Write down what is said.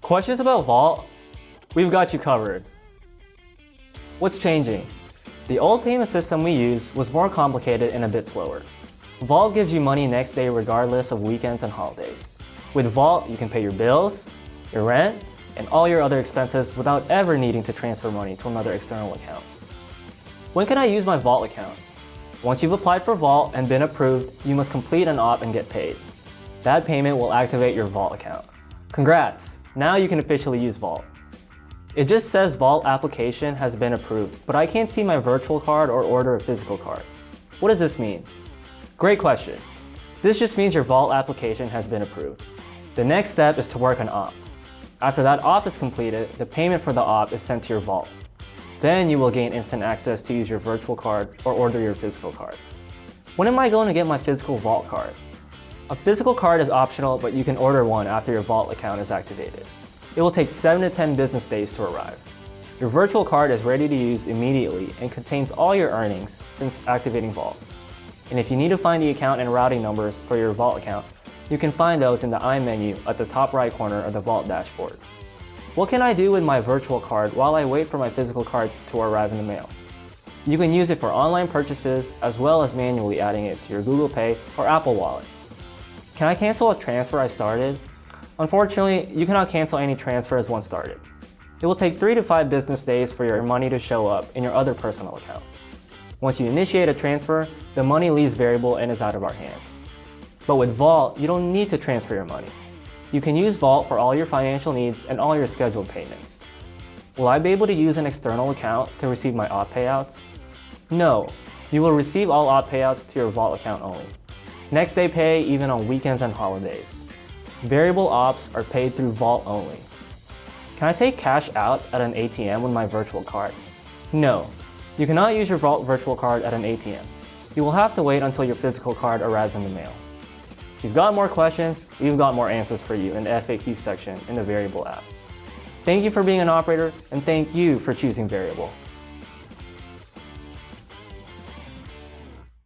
Questions about Vault? We've got you covered. What's changing? The old payment system we used was more complicated and a bit slower. Vault gives you money next day regardless of weekends and holidays. With Vault, you can pay your bills, your rent, and all your other expenses without ever needing to transfer money to another external account. When can I use my Vault account? Once you've applied for Vault and been approved, you must complete an opt and get paid. That payment will activate your Vault account. Congrats! Now you can officially use Vault. It just says Vault application has been approved, but I can't see my virtual card or order a physical card. What does this mean? Great question. This just means your Vault application has been approved. The next step is to work on opt. After that opt is completed, the payment for the opt is sent to your Vault. Then you will gain instant access to use your virtual card or order your physical card. When am I going to get my physical Vault card? A physical card is optional, but you can order one after your Vault account is activated. It will take 7 to 10 business days to arrive. Your virtual card is ready to use immediately and contains all your earnings since activating Vault. And if you need to find the account and routing numbers for your Vault account, you can find those in the I menu at the top right corner of the Vault dashboard. What can I do with my virtual card while I wait for my physical card to arrive in the mail? You can use it for online purchases as well as manually adding it to your Google Pay or Apple Wallet. Can I cancel a transfer I started? Unfortunately, you cannot cancel any transfers once started. It will take 3 to 5 business days for your money to show up in your other personal account. Once you initiate a transfer, the money leaves Veryable and is out of our hands. But with Vault, you don't need to transfer your money. You can use Vault for all your financial needs and all your scheduled payments. Will I be able to use an external account to receive my opt payouts? No, you will receive all opt payouts to your Vault account only. Next day pay even on weekends and holidays. Variable opts are paid through Vault only. Can I take cash out at an ATM with my virtual card? No, you cannot use your Vault virtual card at an ATM. You will have to wait until your physical card arrives in the mail. If you've got more questions, we've got more answers for you in the FAQ section in the Veryable app. Thank you for being an operator, and thank you for choosing Veryable.